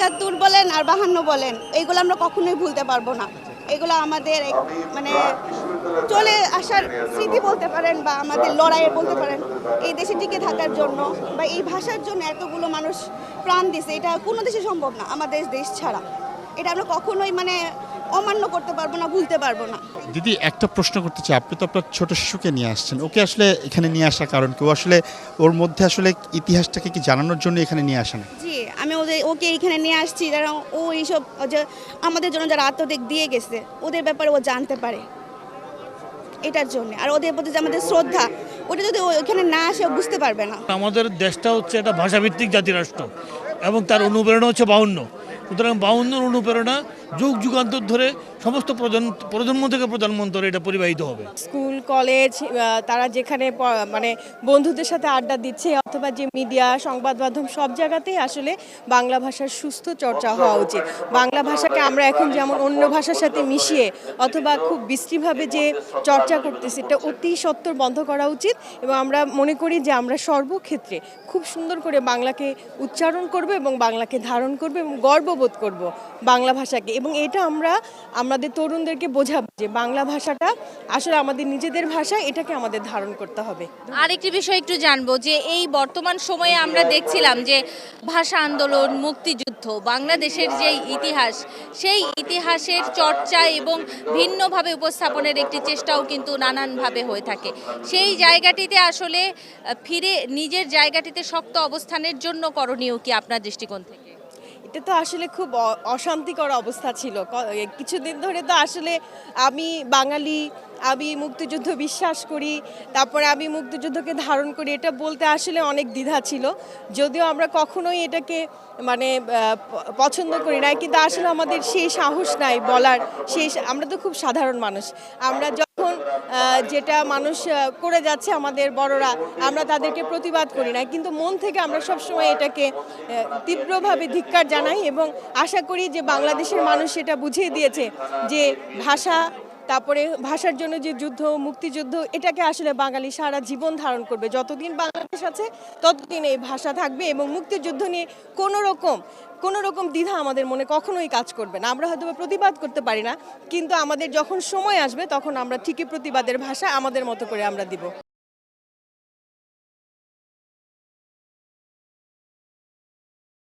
৭১ বলেন আর ৫২ বলেন, এইগুলো আমরা কখনোই ভুলতে পারবো না। এগুলো আমাদের মানে চলে আসার স্মৃতি বলতে পারেন বা আমাদের লড়াইয়ে বলতে পারেন। এই দেশে টিকে থাকার জন্য বা এই ভাষার জন্য এতগুলো মানুষ প্রাণ দিছে, এটা কোনো দেশে সম্ভব না আমাদের দেশ ছাড়া। এটা আমরা কখনোই মানে অমান্য করতে পারবো না, ভুলতে পারবো না। দিদি, একটা প্রশ্ন করতে চাই, আপনি তো আপনার ছোট শিশুকে নিয়ে আসছেন, ওকে আসলে এখানে নিয়ে আসার কারণ কি? ও আসলে ওর মধ্যে আসলে ইতিহাসটাকে কি জানানোর জন্য এখানে নিয়ে আসেন? জি, আমি ওকে এখানে নিয়ে আসছি কারণ ও এইসব যে আমাদের জন্য যারা আত্মত্যাগ দিয়ে গেছে ওদের ব্যাপারে ও জানতে পারে, এটার জন্য। আর ওদের প্রতি যে আমাদের শ্রদ্ধা, ওটা যদি ও এখানে না আসে ও বুঝতে পারবে না। আমাদের দেশটা হচ্ছে একটা ভাষাভিত্তিক জাতিরাষ্ট্র এবং তার অনুপ্রেরণা হচ্ছে ৫২। সুতরাং ৫২ অনুপ্রেরণা যুগ যুগান্তর ধরে সমস্ত প্রজন্ম থেকে প্রজন্মান্তরে এটা পরিবাহিত হবে। স্কুল কলেজ তারা যেখানে মানে বন্ধুদের সাথে আড্ডা দিচ্ছে অথবা যে মিডিয়া সংবাদ মাধ্যম সব জায়গাতেই আসলে বাংলা ভাষার সুস্থ চর্চা হওয়া উচিত। বাংলা ভাষাকে আমরা এখন যেমন অন্য ভাষার সাথে মিশিয়ে অথবা খুব বিশ্রীভাবে যে চর্চা করতেছি, এটা অতি সত্বর বন্ধ করা উচিত। এবং আমরা মনে করি যে আমরা সর্বক্ষেত্রে খুব সুন্দর করে বাংলাকে উচ্চারণ করব এবং বাংলাকে ধারণ করব এবং গর্ববোধ করব বাংলা ভাষাকে। এবং এটা আমরা আমাদের তরুণদেরকে বোঝাবো যে বাংলা ভাষাটা আসলে আমাদের নিজেদের ভাষা, এটাকে আমাদের ধারণ করতে হবে। আরেকটি বিষয় একটু জানবো যে এই বর্তমান সময়ে আমরা দেখছিলাম যে ভাষা আন্দোলন, মুক্তিযুদ্ধ, বাংলাদেশের যে ইতিহাস, সেই ইতিহাসের চর্চা এবং ভিন্নভাবে উপস্থাপনের একটি চেষ্টাও কিন্তু নানানভাবে হয়ে থাকে। সেই জায়গাটিতে আসলে ফিরে নিজের জায়গাটিতে শক্ত অবস্থানের জন্য করণীয় কি আপনার দৃষ্টিকোণ থেকে? এটা তো আসলে খুব অশান্তিকর অবস্থা ছিল কিছুদিন ধরে। তো আসলে আমি বাঙালি, আমি মুক্তিযুদ্ধ বিশ্বাস করি, তারপরে আমি মুক্তিযুদ্ধকে ধারণ করি, এটা বলতে আসলে অনেক দ্বিধা ছিল। যদিও আমরা কখনোই এটাকে মানে পছন্দ করি না, কিন্তু আসলে আমাদের সেই সাহস নাই বলার। আমরা তো খুব সাধারণ মানুষ, আমরা যখন যেটা মানুষ করে যাচ্ছে আমাদের বড়রা, আমরা তাদেরকে প্রতিবাদ করি না, কিন্তু মন থেকে আমরা সবসময় এটাকে তীব্রভাবে ধিক্কার জানাই। এবং আশা করি যে বাংলাদেশের মানুষ সেটা বুঝিয়ে দিয়েছে যে ভাষা, তারপরে ভাষার জন্য যে যুদ্ধ, মুক্তিযুদ্ধ, এটাকে আসলে বাঙালি সারা জীবন ধারণ করবে। যতদিন বাংলাদেশ আছে ততদিন এই ভাষা থাকবে এবং মুক্তিযুদ্ধ নিয়ে কোনো রকম দ্বিধা আমাদের মনে কখনোই কাজ করবে না। আমরা হয়তো প্রতিবাদ করতে পারি না, কিন্তু আমাদের যখন সময় আসবে তখন আমরা ঠিকই প্রতিবাদের ভাষা আমাদের মতো করে আমরা দিব।